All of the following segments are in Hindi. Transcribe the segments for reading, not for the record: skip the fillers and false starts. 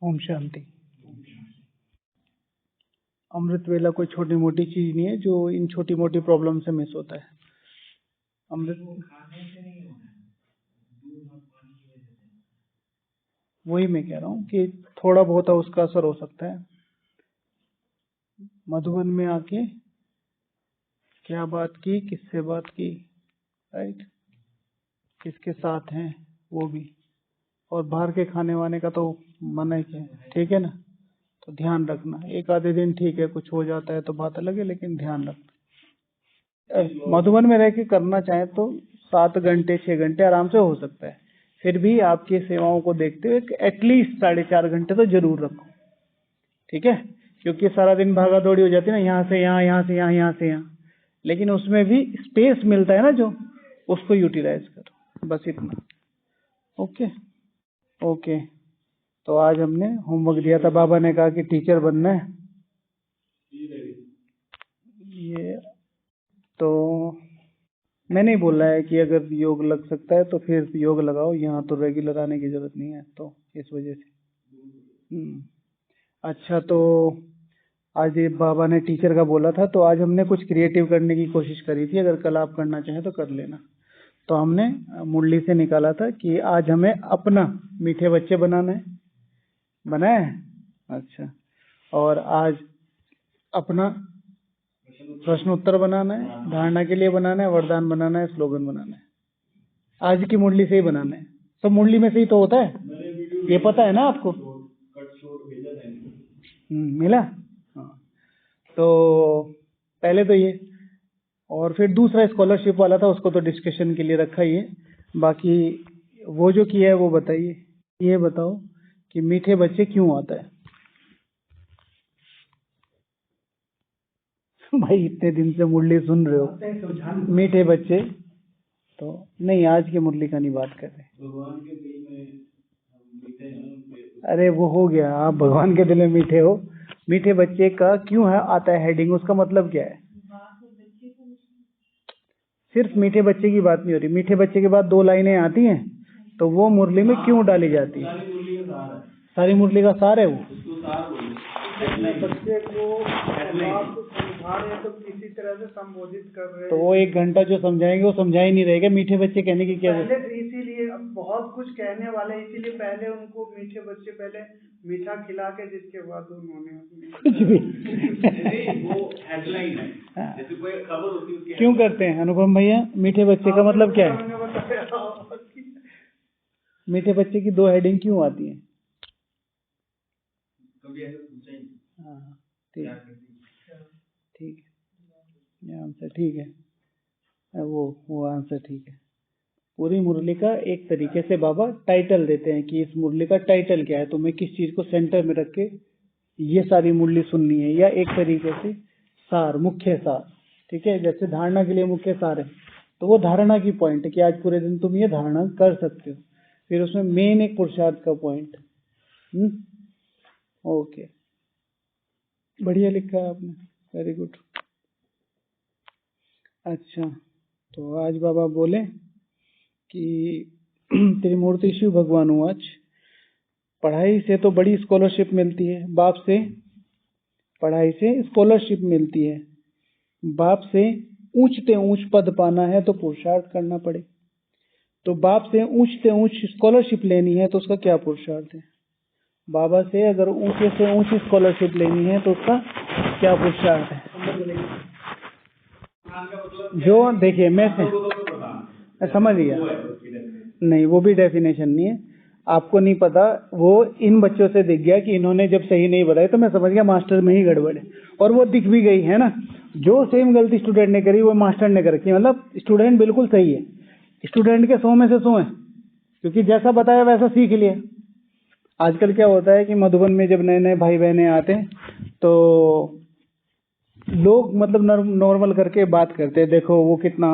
ओम शांति। अमृत वेला कोई छोटी मोटी चीज नहीं है जो इन छोटी मोटी प्रॉब्लम से मिस होता है। अमृत वही मैं कह रहा हूँ कि थोड़ा बहुत उसका असर हो सकता है। मधुबन में आके क्या बात की, किससे बात की, राइट, किसके साथ हैं वो भी, और बाहर के खाने वाने का तो मना ही है, ठीक है ना। तो ध्यान रखना, एक आधे दिन ठीक है, कुछ हो जाता है तो बात अलग है, लेकिन ध्यान रखना। मधुबन में रह के करना चाहे तो 7 घंटे 6 घंटे आराम से हो सकता है। फिर भी आपकी सेवाओं को देखते हुए एटलीस्ट 4.5 घंटे तो जरूर रखो, ठीक है। क्योंकि सारा दिन भागा दौड़ी हो जाती है ना, यहाँ से यहाँ, यहाँ से यहाँ, यहाँ से यहाँ, लेकिन उसमें भी स्पेस मिलता है ना जो, उसको यूटिलाइज करो, बस इतना। Okay okay. तो आज हमने होमवर्क दिया था, बाबा ने कहा कि टीचर बनना है ये, तो मैंने ही बोला है कि अगर योग लग सकता है तो फिर योग लगाओ, यहाँ तो रेगुलर आने की जरूरत नहीं है, तो इस वजह से। अच्छा, तो आज ये बाबा ने टीचर का बोला था, तो आज हमने कुछ क्रिएटिव करने की कोशिश करी थी। अगर कल आप करना चाहें तो कर लेना। तो हमने मुरली से निकाला था कि आज हमें अपना मीठे बच्चे बनाना है, बनाए। अच्छा, और आज अपना प्रश्न उत्तर बनाना है, धारणा के लिए बनाना है, वरदान बनाना है, स्लोगन बनाना है। आज की मुरली से ही बनाना है, सब मुरली में से ही तो होता है, ये पता है ना आपको। मिला। हाँ, तो पहले तो ये, और फिर दूसरा स्कॉलरशिप वाला था, उसको तो डिस्कशन के लिए रखा ही है। बाकी वो जो किया है वो बताइए। ये बताओ कि मीठे बच्चे क्यों आता है। भाई इतने दिन से मुरली सुन रहे हो, मीठे बच्चे तो नहीं, आज की मुरली का नहीं बात कर रहे। भगवान के दिल में मीठे हैं। अरे वो हो गया, आप भगवान के दिल में मीठे हो। मीठे बच्चे का क्यों है आता है हेडिंग, उसका मतलब क्या है। सिर्फ मीठे बच्चे की बात नहीं हो रही, मीठे बच्चे के बाद 2 लाइनें आती हैं, तो वो मुरली में क्यों डाली जाती है। सारी मुरली का सार है वो। बच्चे को आप समझा रहे हैं तो किसी तरह से संबोधित कर रहे हैं, तो वो 1 घंटा जो समझाएंगे वो समझा ही नहीं रहेगा। मीठे बच्चे कहने की क्या पहले, इसीलिए बहुत कुछ कहने वाले, इसीलिए पहले उनको मीठे बच्चे पहले मीठा खिला के, जिसके बाद उन्होंने कुछ भी वो हेडलाइन है, जैसे कोई खबर होती है क्यों करते हैं। अनुपम भैया, मीठे बच्चे का मतलब क्या है। मीठे बच्चे की 2 हेडिंग क्यों आती है। हाँ ठीक ठीक है, आंसर ठीक है, वो आंसर ठीक है। पूरी मुरली का एक तरीके से बाबा टाइटल देते हैं कि इस मुरली का टाइटल क्या है, तुम्हें किस चीज को सेंटर में रख के ये सारी मुरली सुननी है, या एक तरीके से सार, मुख्य सार, ठीक है। जैसे धारणा के लिए मुख्य सार है, तो वो धारणा की पॉइंट है कि आज पूरे दिन तुम ये धारणा कर सकते हो। फिर उसमें मेन एक पुरुषार्थ का पॉइंट। ओके, बढ़िया लिखा है आपने, वेरी गुड। अच्छा, तो आज बाबा बोले कि त्रिमूर्ति शिव भगवान आज पढ़ाई से तो बड़ी स्कॉलरशिप मिलती है, बाप से पढ़ाई से स्कॉलरशिप मिलती है, बाप से ऊंचते ऊंच पद पाना है तो पुरुषार्थ करना पड़े। तो बाप से ऊंचते ऊंच स्कॉलरशिप लेनी है तो उसका क्या पुरुषार्थ है। बाबा से अगर ऊंचे से ऊंची स्कॉलरशिप लेनी है तो उसका क्या पुरुषार्थ है। जो देखिए, मैं समझ गया, नहीं वो भी डेफिनेशन नहीं है, आपको नहीं पता। वो इन बच्चों से दिख गया कि इन्होंने जब सही नहीं बताया, तो मैं समझ गया मास्टर में ही गड़बड़ है, और वो दिख भी गई है ना। जो सेम गलती स्टूडेंट ने करी वो मास्टर ने कर रखी, मतलब स्टूडेंट बिल्कुल सही है, स्टूडेंट के 100 में से 100 है, क्योंकि जैसा बताया वैसा सीख लिया। आजकल क्या होता है कि मधुबन में जब नए नए भाई बहने आते हैं तो लोग मतलब नॉर्मल करके बात करते हैं, देखो वो कितना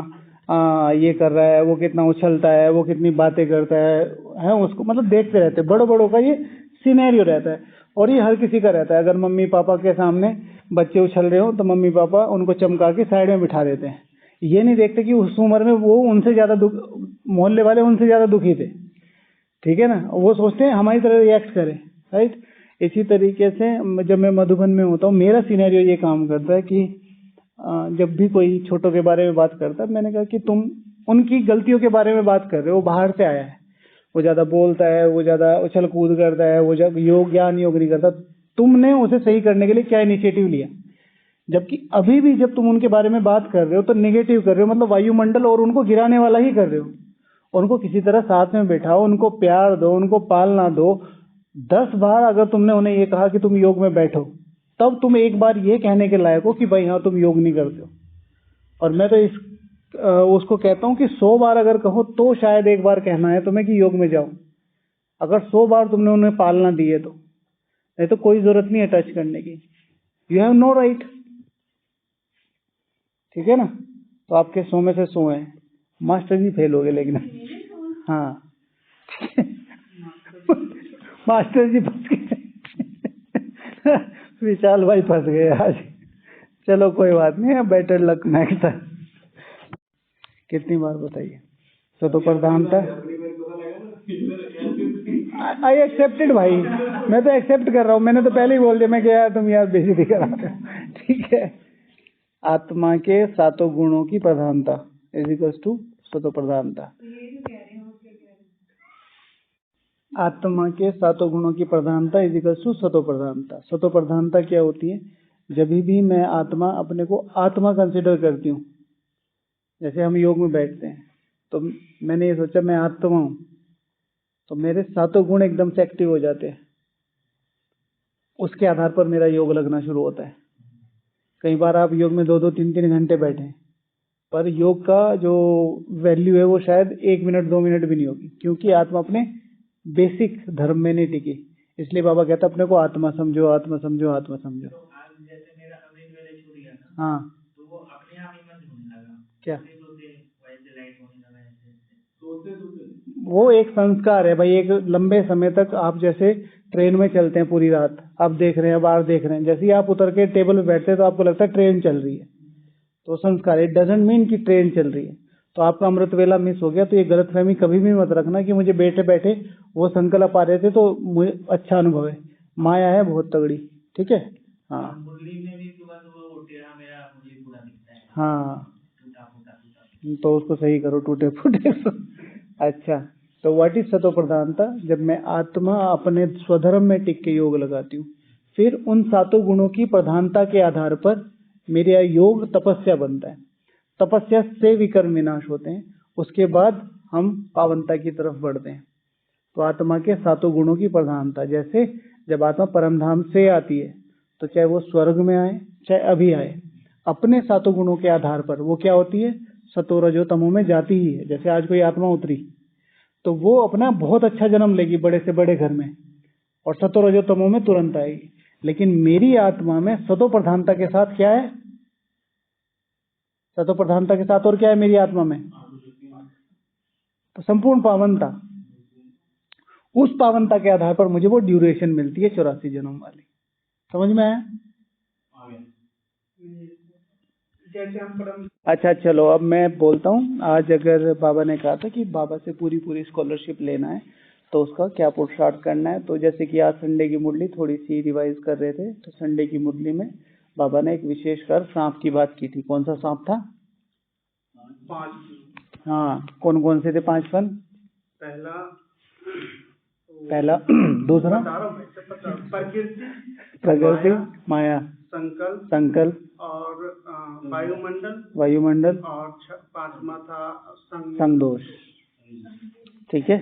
ये कर रहा है, वो कितना उछलता है, वो कितनी बातें करता है उसको मतलब देखते रहते हैं। बड़ों बड़ों का ये सिनेरियो रहता है, और ये हर किसी का रहता है। अगर मम्मी पापा के सामने बच्चे उछल रहे हो तो मम्मी पापा उनको चमका के साइड में बिठा देते हैं। ये नहीं देखते कि उस उम्र में वो उनसे ज्यादा मोहल्ले वाले उनसे ज्यादा दुखी थे, ठीक है ना। वो सोचते हैं हमारी तरह रिएक्ट करें, राइट। इसी तरीके से जब मैं मधुबन में होता हूँ, मेरा सिनेरियो ये काम करता है कि जब भी कोई छोटों के बारे में बात करता है, मैंने कहा कि तुम उनकी गलतियों के बारे में बात कर रहे हो, वो बाहर से आया है, वो ज्यादा बोलता है, वो ज्यादा उछल कूद करता है, वो जब योग नहीं करता, तुमने उसे सही करने के लिए क्या इनिशिएटिव लिया? जबकि अभी भी जब तुम उनके बारे में बात कर रहे हो तो नेगेटिव कर रहे हो, मतलब वायुमंडल और उनको गिराने वाला ही कर रहे हो। उनको किसी तरह साथ में बैठाओ, उनको प्यार दो, उनको पालना दो। 10 बार अगर तुमने उन्हें ये कहा कि तुम योग में बैठो, तब तुम एक बार ये कहने के लायक हो कि भाई हाँ तुम योग नहीं करते हो। और मैं तो उसको कहता हूँ कि 100 बार अगर कहो तो शायद एक बार कहना है तुम्हें कि योग में जाओ, अगर 100 बार तुमने उन्हें पालना दी है तो। नहीं तो कोई जरूरत नहीं है टच करने की। You have no right. ठीक है ना? तो आपके 100 में से 100 है। मास्टर जी फेल हो गए लेकिन। हाँ मास्टर जी फंस गए। विशाल भाई फंस गए आज। चलो कोई बात नहीं है, बेटर लक नेक्स्ट टाइम। कितनी बार बताइए? तो प्रधानता आई एक्सेप्टेड भाई, मैं तो एक्सेप्ट कर रहा हूँ। मैंने तो पहले ही बोल दिया, मैं क्या तुम यार बेइज्जती करा रहे हो। ठीक है। आत्मा के 7 गुणों की प्रधानता इज इक्वल्स टू सतो प्रधानता। आत्मा के 7 गुणों की प्रधानता इज इक्वल्स टू सतो प्रधानता। सतो प्रधानता क्या होती है? जब भी मैं आत्मा अपने को आत्मा कंसिडर करती हूँ, जैसे हम योग में बैठते हैं तो मैंने ये सोचा मैं आत्मा हूँ, तो मेरे 7 गुण एकदम से एक्टिव हो जाते हैं। उसके आधार पर मेरा योग लगना शुरू होता है। कई बार आप योग में 2-2, 3-3 घंटे बैठे, पर योग का जो वैल्यू है वो शायद 1 मिनट 2 मिनट भी नहीं होगी, क्योंकि आत्मा अपने बेसिक धर्म में नहीं टिकी। इसलिए बाबा कहता अपने को आत्मा समझो, आत्मा समझो, आत्मा समझो। तो आज जैसे मेरा अमृत वेले छूट गया ना, हाँ, तो वो अपने आप ही बंद होने लगा। क्या वैसे लाइट होने लगा, ऐसे वो एक संस्कार है भाई। एक लंबे समय तक आप जैसे ट्रेन में चलते हैं पूरी रात, आप देख रहे हैं, बाहर देख रहे हैं, जैसे ही आप उतर के टेबल पे बैठते हैं तो आपको लगता है ट्रेन चल रही है। तो संस्कार, इट डजंट मीन कि ट्रेन चल रही है। तो आपका अमृत वेला मिस हो गया तो ये गलतफहमी कभी भी मत रखना कि मुझे बैठे बैठे वो संकल्प आ रहे थे तो मुझे अच्छा अनुभव है। माया है बहुत तगड़ी। ठीक है। हाँ, मुरली में भी सुबह सुबह वो टेढ़ा मेरा मुरली पूरा दिखता है। हाँ, तो उसको सही करो, टूटे फूटे। अच्छा, तो व्हाट इज सतो प्रधानता? जब मैं आत्मा अपने स्वधर्म में टिक के योग लगाती हूँ, फिर उन 7 गुणों की प्रधानता के आधार पर मेरा योग तपस्या बनता है। तपस्या से विकर्म विनाश होते हैं, उसके बाद हम पावनता की तरफ बढ़ते हैं। तो आत्मा के 7 गुणों की प्रधानता, जैसे जब आत्मा परमधाम से आती है तो चाहे वो स्वर्ग में आए चाहे अभी आए, अपने 7 गुणों के आधार पर वो क्या होती है? सतो रजो तमो में जाती ही है। जैसे आज कोई आत्मा उतरी तो वो अपना बहुत अच्छा जन्म लेगी बड़े से बड़े घर में, और सतो रजो तमो में तुरंत आएगी। लेकिन मेरी आत्मा में सतो प्रधानता के साथ क्या है? सतो प्रधानता के साथ और क्या है मेरी आत्मा में? तो संपूर्ण पावनता। उस पावनता के आधार पर मुझे वो ड्यूरेशन मिलती है 84 जन्म वाली। समझ में आया? अच्छा चलो, अब मैं बोलता हूँ। आज अगर बाबा ने कहा था कि बाबा से पूरी स्कॉलरशिप लेना है तो उसका क्या पुरुषार्थ करना है, तो जैसे कि आज संडे की मुरली थोड़ी सी रिवाइज कर रहे थे, तो संडे की मुरली में बाबा ने एक विशेषकर सांप की बात की थी। कौन सा सांप था? 5। हाँ, कौन कौन से थे 5 फन? पहला दूसरा प्रकृति, माया, संकल्प और वायुमंडल और 5वां था संगदोष। ठीक है।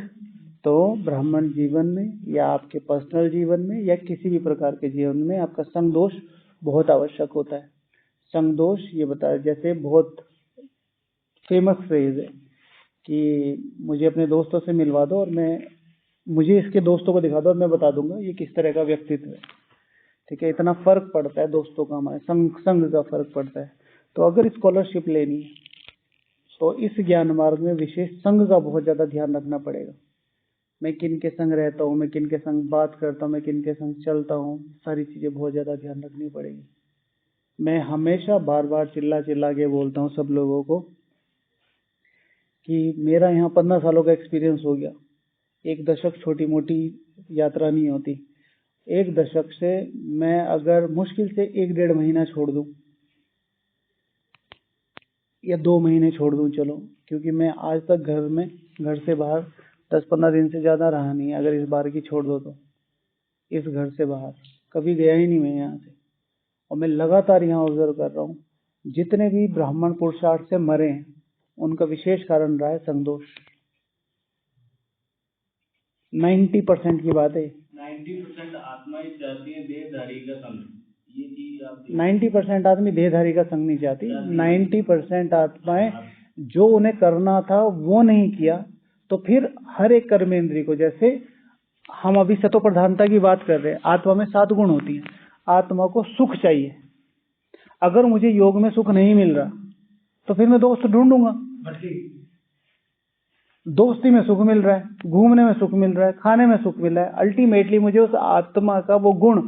तो ब्राह्मण जीवन में या आपके पर्सनल जीवन में या किसी भी प्रकार के जीवन में आपका संगदोष बहुत आवश्यक होता है। संगदोष ये बताया, जैसे बहुत फेमस फ्रेज है कि मुझे अपने दोस्तों से मिलवा दो और मुझे इसके दोस्तों को दिखा दो और मैं बता दूंगा ये किस तरह का व्यक्तित्व है। ठीक है, इतना फर्क पड़ता है दोस्तों का, हमारे संग का फर्क पड़ता है। तो अगर स्कॉलरशिप लेनी है तो इस ज्ञान मार्ग में विशेष संग का बहुत ज्यादा ध्यान रखना पड़ेगा। मैं किन के संग रहता हूँ, मैं किन के संग बात करता हूँ, मैं किन के संग चलता हूँ, सारी चीजें बहुत ज्यादा ध्यान रखनी पड़ेगी। मैं हमेशा बार बार चिल्ला के बोलता हूँ सब लोगों को कि मेरा यहाँ 15 सालों का एक्सपीरियंस हो गया। 1 दशक छोटी मोटी यात्रा नहीं होती। 1 दशक से मैं अगर मुश्किल से 1-1.5 महीना छोड़ दूं या 2 महीने छोड़ दूं, चलो, क्योंकि मैं आज तक घर से बाहर 10-15 दिन से ज़्यादा रहा नहीं। अगर इस बार की छोड़ दो तो इस घर से बाहर कभी गया ही नहीं मैं यहाँ से। और मैं लगातार यहाँ ऑब्जर्व कर रहा हूँ, जितने भी ब्राह्मण पुरुषार्थ से मरे हैं उनका विशेष कारण रहा है संतोष। 90% की बात है। 90% आत्माएं चाहती है देहधारी का संग। ये चीज आप 90% आदमी देहधारी का संग नहीं चाहती। 90% आत्माएं जो उन्हें करना था वो नहीं किया, तो फिर हर एक कर्मेंद्रिय को, जैसे हम अभी सतो प्रधानता की बात कर रहे हैं, आत्मा में 7 गुण होती हैं। आत्मा को सुख चाहिए। अगर मुझे योग में सुख नहीं मिल रहा तो फिर मैं दोस्त ढूंढूंगा। दोस्ती में सुख मिल रहा है, घूमने में सुख मिल रहा है, खाने में सुख मिल रहा है। अल्टीमेटली मुझे उस आत्मा का वो गुण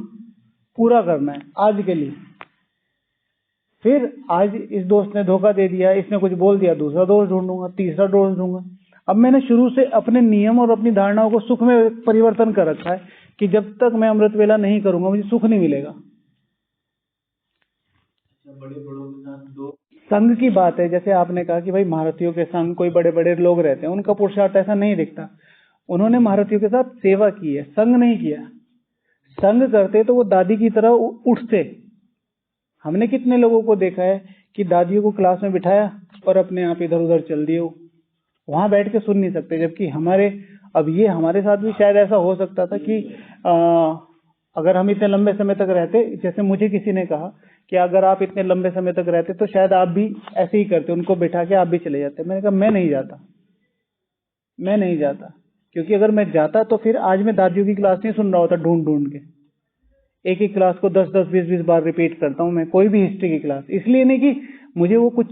पूरा करना है आज के लिए। फिर आज इस दोस्त ने धोखा दे दिया, इसने कुछ बोल दिया, दूसरा दोस्त ढूंढूंगा, तीसरा दोस्त ढूंढूंगा। अब मैंने शुरू से अपने नियम और अपनी धारणाओं को सुख में परिवर्तन कर रखा है कि जब तक मैं अमृत वेला नहीं करूंगा मुझे सुख नहीं मिलेगा। बड़े बड़ों के साथ दो संघ की बात है, जैसे आपने कहा कि भाई महारथियों के संग कोई बड़े बड़े लोग रहते हैं, उनका पुरुषार्थ ऐसा नहीं दिखता। उन्होंने महारथियों के साथ सेवा की है, संग नहीं किया। संग करते तो वो दादी की तरह उठते। हमने कितने लोगों को देखा है कि दादियों को क्लास में बिठाया और अपने आप इधर उधर चल दिए, वहां बैठ के सुन नहीं सकते। जबकि हमारे साथ भी शायद ऐसा हो सकता था कि अगर हम इतने लंबे समय तक रहते, जैसे मुझे किसी ने कहा कि अगर आप इतने लंबे समय तक रहते तो शायद आप भी ऐसे ही करते, उनको बिठा के आप भी चले जाते। मैंने कहा मैं नहीं जाता, क्योंकि अगर मैं जाता तो फिर आज मैं दादियों की क्लास नहीं सुन रहा होता ढूंढ ढूंढ के। एक ही क्लास को 10-10, 20-20 बार रिपीट करता हूँ मैं, कोई भी हिस्ट्री की क्लास। इसलिए नहीं कि मुझे वो कुछ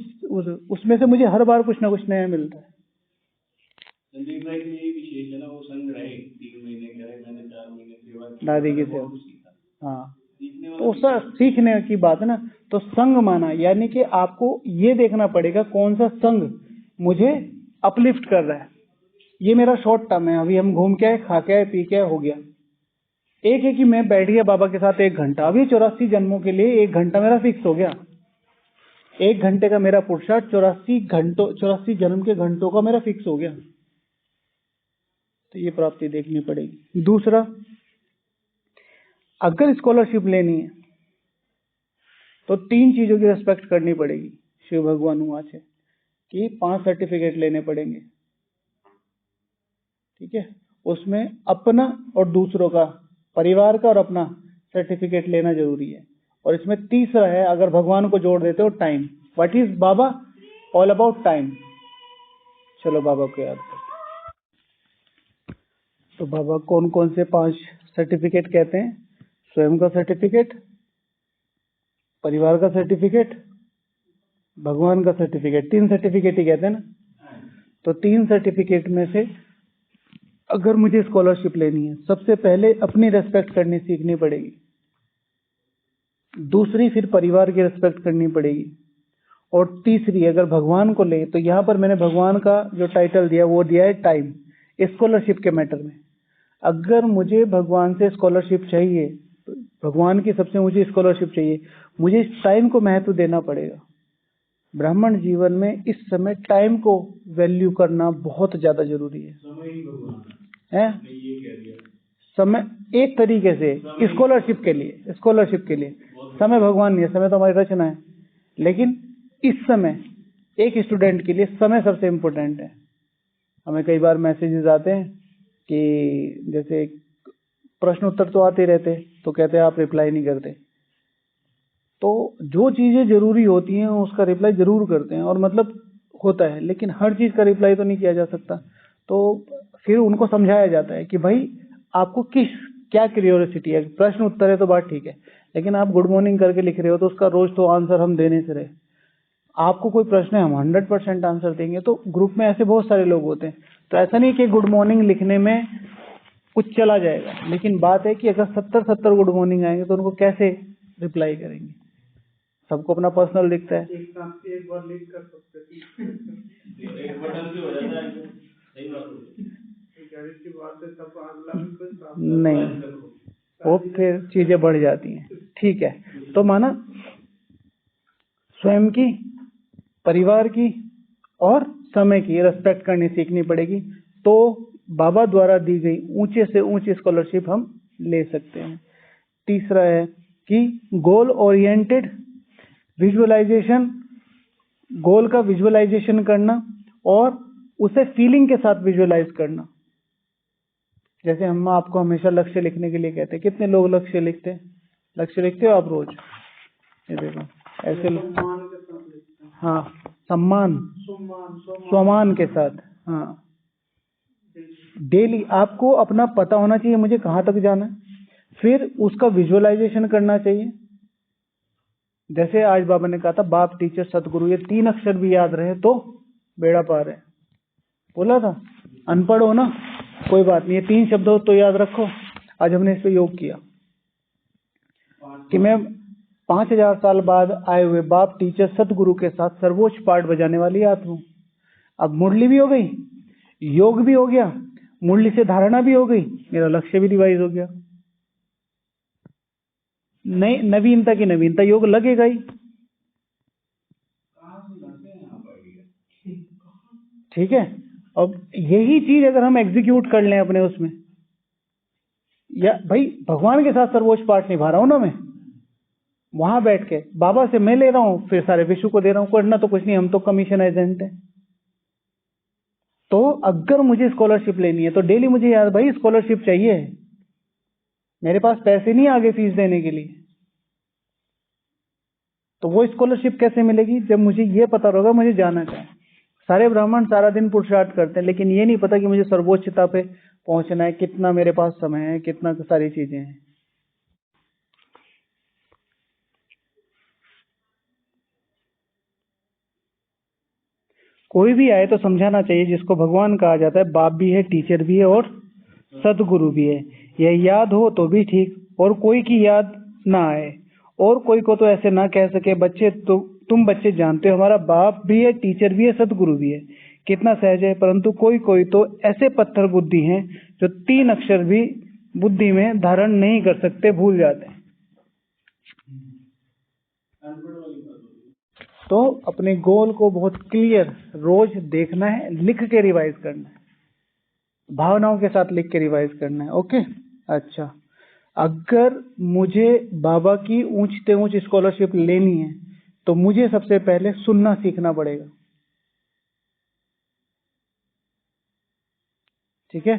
उसमें से मुझे हर बार कुछ ना कुछ नया मिलता है। संदीप भाई के लिए विशेष है ना, वो संग रहे 3 महीने करे, मैंने 4 महीने सेवा की, दादी की सेवा। हाँ, तो उसका सीखने की बात है ना। तो संग माना यानी कि आपको ये देखना पड़ेगा कौन सा संग मुझे अपलिफ्ट कर रहा है। ये मेरा शॉर्ट टर्म है, अभी हम घूम के आए, खा के आए, पी के हो गया। एक है कि मैं बैठ गया बाबा के साथ 1 घंटा, अभी 84 जन्मों के लिए 1 घंटा मेरा फिक्स हो गया। 1 घंटे का मेरा पुरुषार्थ 84 जन्म के घंटों का मेरा फिक्स हो गया। तो ये प्राप्ति देखनी पड़ेगी। दूसरा, अगर स्कॉलरशिप लेनी है तो 3 चीजों की रिस्पेक्ट करनी पड़ेगी। शिव भगवान हुआ है कि 5 सर्टिफिकेट लेने पड़ेंगे, ठीक है। उसमें अपना और दूसरों का, परिवार का और अपना सर्टिफिकेट लेना जरूरी है। और इसमें तीसरा है, अगर भगवान को जोड़ देते हो, time. What is Baba? All about time. चलो बाबा को याद करते। तो बाबा कौन कौन से 5 सर्टिफिकेट कहते हैं? स्वयं का सर्टिफिकेट, परिवार का सर्टिफिकेट, भगवान का सर्टिफिकेट। 3 सर्टिफिकेट ही कहते हैं ना। तो 3 सर्टिफिकेट में से अगर मुझे स्कॉलरशिप लेनी है, सबसे पहले अपनी रेस्पेक्ट करनी सीखनी पड़ेगी। दूसरी, फिर परिवार की रेस्पेक्ट करनी पड़ेगी। और तीसरी, अगर भगवान को ले तो यहाँ पर मैंने भगवान का जो टाइटल दिया वो दिया है टाइम, स्कॉलरशिप के मैटर में। अगर मुझे भगवान से स्कॉलरशिप चाहिए, भगवान की सबसे ऊंची स्कॉलरशिप चाहिए, मुझे इस टाइम को महत्व देना पड़ेगा। ब्राह्मण जीवन में इस समय टाइम को वैल्यू करना बहुत ज्यादा जरूरी है। समय ही भगवान है, ये कह दिया। समय एक तरीके से स्कॉलरशिप के लिए समय भगवान नहीं है, समय तो हमारी रचना है। लेकिन इस समय एक स्टूडेंट के लिए समय सबसे इम्पोर्टेंट है। हमें कई बार मैसेजेस आते हैं कि जैसे प्रश्न उत्तर तो आते रहते, तो कहते हैं आप रिप्लाई नहीं करते। तो जो चीजें जरूरी होती हैं उसका रिप्लाई जरूर करते हैं, और मतलब होता है, लेकिन हर चीज का रिप्लाई तो नहीं किया जा सकता। तो फिर उनको समझाया जाता है कि भाई आपको क्या क्यूरियोसिटी है। प्रश्न उत्तर है तो बात ठीक है, लेकिन आप गुड मॉर्निंग करके लिख रहे हो तो उसका रोज तो आंसर हम देने से रहे। आपको कोई प्रश्न है, हम 100% आंसर देंगे। तो ग्रुप में ऐसे बहुत सारे लोग होते हैं, तो ऐसा नहीं कि गुड मॉर्निंग लिखने में कुछ चला जाएगा, लेकिन बात है कि अगर 70 गुड मॉर्निंग आएंगे तो उनको कैसे रिप्लाई करेंगे। सबको अपना पर्सनल दिखता है। एक बार लिख कर सकते हैं, एक बटन से हो जाता है। सही बात है, की बात है। सब अगला नहीं, वो फिर चीजें बढ़ जाती हैं। ठीक है, तो माना स्वयं की, परिवार की और समय की रेस्पेक्ट करनी सीखनी पड़ेगी, तो बाबा द्वारा दी गई ऊंचे से ऊंची स्कॉलरशिप हम ले सकते हैं। तीसरा है कि गोल ओरिएंटेड विजुअलाइजेशन, गोल का विजुअलाइजेशन करना और उसे फीलिंग के साथ विजुअलाइज करना। जैसे हम आपको हमेशा लक्ष्य लिखने के लिए कहते हैं, कितने लोग लक्ष्य लिखते हैं? लक्ष्य लिखते हो आप रोज? ये देखो ऐसे हाँ, सम्मान स्वमान के साथ, हाँ। डेली आपको अपना पता होना चाहिए मुझे कहाँ तक जाना है, फिर उसका विजुअलाइजेशन करना चाहिए। जैसे आज बाबा ने कहा था, बाप, टीचर, सतगुरु, ये 3 अक्षर भी याद रहे तो बेड़ा पार है। बोला था, अनपढ़ हो ना कोई बात नहीं, ये 3 शब्द हो तो याद रखो। आज हमने इस पे योग किया कि मैं 5000 साल बाद आए हुए बाप, टीचर, सतगुरु के साथ सर्वोच्च पाठ बजाने वाली आत्मा हूं। अब मुरली भी हो गई, योग भी हो गया, मुरली से धारणा भी हो गई, मेरा लक्ष्य भी रिवाइज हो गया। नई नवीनता की नवीनता, योग लगेगा ही। ठीक है, अब यही चीज अगर हम एग्जीक्यूट कर लें अपने उसमें, या भाई भगवान के साथ सर्वोच्च पाठ निभा रहा हूं ना मैं, वहां बैठ के बाबा से मैं ले रहा हूं, फिर सारे विश्व को दे रहा हूं, करना तो कुछ नहीं, हम तो कमीशन एजेंट हैं। तो अगर मुझे स्कॉलरशिप लेनी है तो डेली मुझे याद, भाई स्कॉलरशिप चाहिए, मेरे पास पैसे नहीं आगे फीस देने के लिए। तो वो स्कॉलरशिप कैसे मिलेगी? जब मुझे ये पता होगा मुझे जाना क्या है। सारे ब्राह्मण सारा दिन पुरुषार्थ करते हैं, लेकिन ये नहीं पता कि मुझे सर्वोच्चता पे पहुंचना है, कितना मेरे पास समय है, कितना सारी चीजें हैं। कोई भी आए तो समझाना चाहिए, जिसको भगवान कहा जाता है, बाप भी है, टीचर भी है और सदगुरु भी है। यह याद हो तो भी ठीक, और कोई की याद ना आए, और कोई को तो ऐसे ना कह सके, बच्चे तो तुम बच्चे जानते हो हमारा बाप भी है, टीचर भी है, सदगुरु भी है। कितना सहज है। परंतु कोई कोई तो ऐसे पत्थर बुद्धि हैं जो 3 अक्षर भी बुद्धि में धारण नहीं कर सकते, भूल जाते हैं। तो अपने गोल को बहुत क्लियर रोज देखना है, लिख के रिवाइज करना है, भावनाओं के साथ लिख के रिवाइज करना है। ओके, अच्छा, अगर मुझे बाबा की ऊंच से ऊंच स्कॉलरशिप लेनी है तो मुझे सबसे पहले सुनना सीखना पड़ेगा। ठीक है,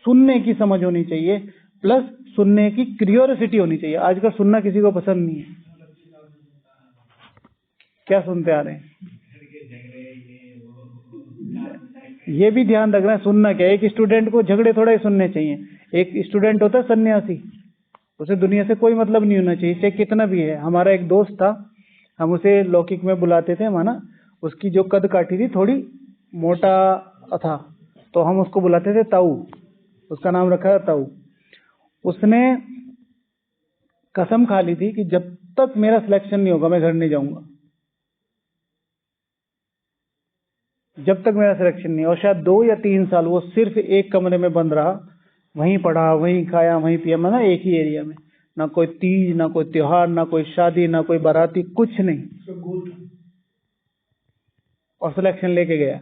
सुनने की समझ होनी चाहिए, प्लस सुनने की क्यूरियोसिटी होनी चाहिए। आजकल सुनना किसी को पसंद नहीं है। क्या सुनते आ रहे हैं? ये भी ध्यान रखना है, सुनना क्या है। एक स्टूडेंट को झगड़े थोड़ा ही सुनने चाहिए। एक स्टूडेंट होता है सन्यासी, उसे दुनिया से कोई मतलब नहीं होना चाहिए, चाहे कितना भी है। हमारा एक दोस्त था, हम उसे लौकिक में बुलाते थे, माना उसकी जो कद काठी थी थोड़ी मोटा था, तो हम उसको बुलाते थे ताऊ, उसका नाम रखा था ताऊ। उसने कसम खा ली थी कि जब तक मेरा सिलेक्शन नहीं होगा मैं घर नहीं जाऊंगा, जब तक मेरा सिलेक्शन नहीं। और शायद 2 या 3 साल वो सिर्फ एक कमरे में बंद रहा, वहीं पढ़ा, वहीं खाया, वहीं पिया, मतलब एक ही एरिया में। ना कोई तीज, ना कोई त्योहार, ना कोई शादी, ना कोई बाराती, कुछ नहीं। और सिलेक्शन लेके गया,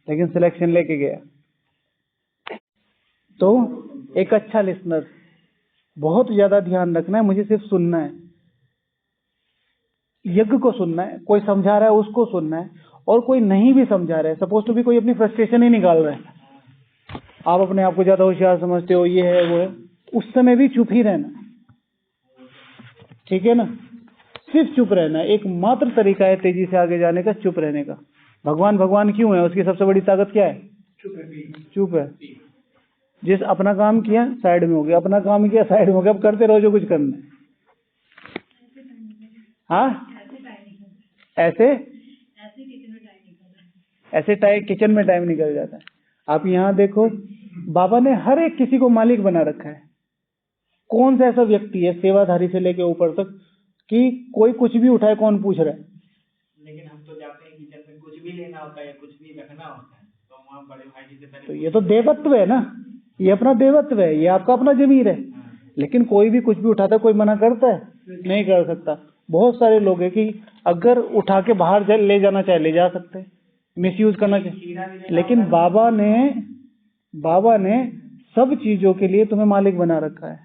लेकिन सिलेक्शन लेके गया। तो एक अच्छा लिसनर, बहुत ज्यादा ध्यान रखना है, मुझे सिर्फ सुनना है, यज्ञ को सुनना है। कोई समझा रहा है उसको सुनना है, और कोई नहीं भी समझा रहा है, सपोज टू भी कोई अपनी फ्रस्ट्रेशन ही निकाल रहा है, आप अपने आप को ज्यादा होशियार समझते हो, ये है वो है, उस समय भी चुप ही रहना। ठीक है ना, सिर्फ चुप रहना। एक मात्र तरीका है तेजी से आगे जाने का, चुप रहने का। भगवान भगवान क्यों है? उसकी सबसे बड़ी ताकत क्या है? चुप है। जिस अपना काम किया साइड में हो गया, अपना काम किया साइड में हो गया, अब करते रहो जो कुछ करना है। हाँ, ऐसे किचन में टाइम निकल जाता है। आप यहाँ देखो, बाबा ने हर एक किसी को मालिक बना रखा है। कौन सा ऐसा व्यक्ति है सेवाधारी से लेके ऊपर तक कि कोई कुछ भी उठाए कौन पूछ रहा है? लेकिन हम तो जाते हैं किचन में, कुछ भी लेना होता है, कुछ भी रखना होता है, तो वहाँ बड़े भाई जी से, तो ये तो देवत्व है ना। ये अपना देवत्व है, ये आपका अपना जमीर है। लेकिन कोई भी कुछ भी उठाता है, कोई मना करता है? नहीं कर सकता। बहुत सारे लोग हैं कि अगर उठा के बाहर ले जाना चाहे ले जा सकते हैं, मिसयूज करना चाहिए। लेकिन बाबा ने सब चीजों के लिए तुम्हें मालिक बना रखा है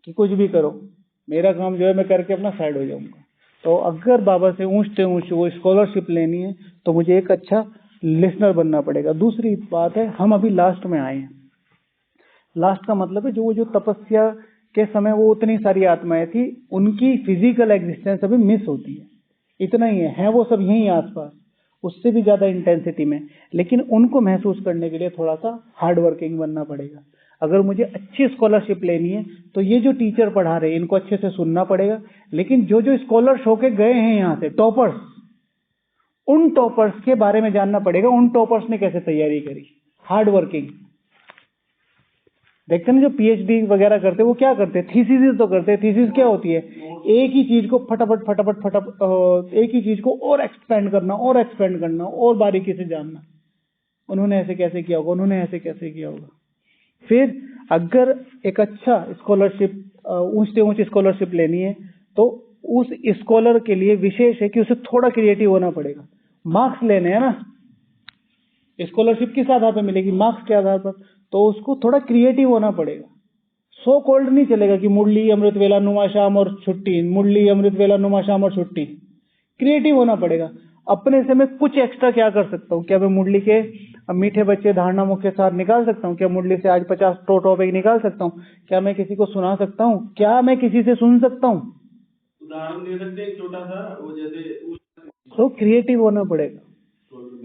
कि कुछ भी करो, मेरा काम जो है मैं करके अपना साइड हो जाऊंगा। तो अगर बाबा से ऊंच से ऊंच वो स्कॉलरशिप लेनी है तो मुझे एक अच्छा लिसनर बनना पड़ेगा। दूसरी बात है, हम अभी लास्ट में आए हैं। लास्ट का मतलब है जो तपस्या के समय वो उतनी सारी आत्माएं थी, उनकी फिजिकल एग्जिस्टेंस अभी मिस होती है। इतना ही है वो सब यहीं आसपास, उससे भी ज्यादा इंटेंसिटी में। लेकिन उनको महसूस करने के लिए थोड़ा सा हार्ड वर्किंग बनना पड़ेगा। अगर मुझे अच्छी स्कॉलरशिप लेनी है तो ये जो टीचर पढ़ा रहे हैं इनको अच्छे से सुनना पड़ेगा। लेकिन जो स्कॉलर्स होके गए हैं यहाँ से, टॉपर्स, उन टॉपर्स के बारे में जानना पड़ेगा। उन टॉपर्स ने कैसे तैयारी करी, हार्ड वर्किंग। देखते हैं ना जो पीएचडी वगैरह करते हैं वो क्या करते हैं, थीसिस तो करते हैं। थीसिस क्या होती है, एक ही चीज को फटाफट एक ही चीज को और एक्सपेंड करना और बारीकी से जानना। उन्होंने ऐसे कैसे किया होगा, उन्होंने ऐसे कैसे किया होगा। फिर अगर एक अच्छा स्कॉलरशिप, ऊंच से ऊंच स्कॉलरशिप लेनी है तो उस स्कॉलर के लिए विशेष है कि उसे थोड़ा क्रिएटिव होना पड़ेगा। मार्क्स लेने हैं ना, स्कॉलरशिप किस आधार पर मिलेगी, मार्क्स के आधार पर। तो उसको थोड़ा क्रिएटिव होना पड़ेगा। सो कॉल्ड नहीं चलेगा कि मुरली अमृत वेला नुमा शाम और छुट्टी, मुरली अमृत वेला नुमा शाम और छुट्टी। क्रिएटिव होना पड़ेगा। अपने से मैं कुछ एक्स्ट्रा क्या कर सकता हूँ, क्या मैं मुरली के मीठे बच्चे धारणा मुख्य सार निकाल सकता हूँ, क्या मुरली से आज 50 टॉपिक निकाल सकता हूँ, क्या मैं किसी को सुना सकता हूँ, क्या मैं किसी से सुन सकता हूँ। उदाहरण दे सकते हैं छोटा सा, वो जैसे तो क्रिएटिव होना पड़ेगा।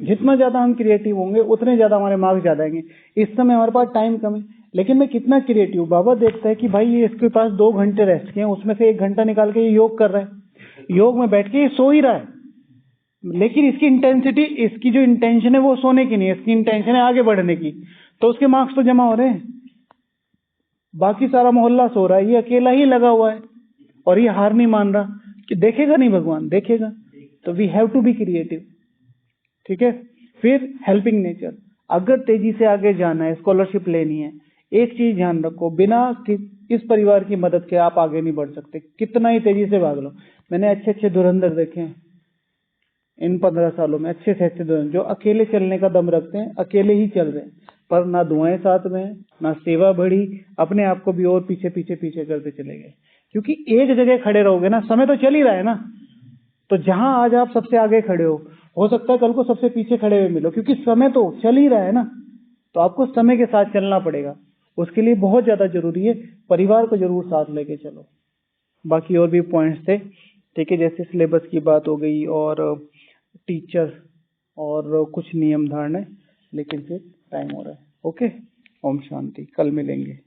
जितना ज्यादा हम क्रिएटिव होंगे उतने ज्यादा हमारे मार्क्स ज्यादा आएंगे। इस समय हमारे पास टाइम कम है, लेकिन मैं कितना क्रिएटिव। बाबा देखता है कि भाई ये इसके पास 2 घंटे रेस्ट किए, उसमें से 1 घंटा निकाल के ये योग कर रहा है, योग में बैठ के ये सो ही रहा है। लेकिन इसकी इंटेंसिटी, इसकी जो इंटेंशन है वो सोने की नहीं है, इसकी इंटेंशन है आगे बढ़ने की। तो उसके मार्क्स तो जमा हो रहे हैं। बाकी सारा मोहल्ला सो रहा है, ये अकेला ही लगा हुआ है और ये हार नहीं मान रहा कि देखेगा नहीं भगवान, देखेगा। तो we have to be creative. ठीक है। फिर हेल्पिंग नेचर, अगर तेजी से आगे जाना है, स्कॉलरशिप लेनी है, एक चीज ध्यान रखो, बिना इस परिवार की मदद के आप आगे नहीं बढ़ सकते, कितना ही तेजी से भाग लो। मैंने अच्छे अच्छे धुरंधर देखे हैं इन 15 सालों में, अच्छे से अच्छे धुरंधर जो अकेले चलने का दम रखते हैं, अकेले ही चल रहे हैं, पर ना दुआएं साथ में, ना सेवा बढ़ी, अपने आप को भी और पीछे पीछे पीछे करते चले गए। क्योंकि एक जगह खड़े रहोगे ना, समय तो चल ही रहा है ना। तो जहां आज आप सबसे आगे खड़े हो सकता है कल को सबसे पीछे खड़े हुए मिलो, क्योंकि समय तो चल ही रहा है ना। तो आपको समय के साथ चलना पड़ेगा। उसके लिए बहुत ज्यादा जरूरी है परिवार को जरूर साथ लेके चलो। बाकी और भी पॉइंट्स थे, ठीक है, जैसे सिलेबस की बात हो गई और टीचर और कुछ नियम धारणा, लेकिन फिर टाइम हो रहा है। ओके, ओम शांति, कल मिलेंगे।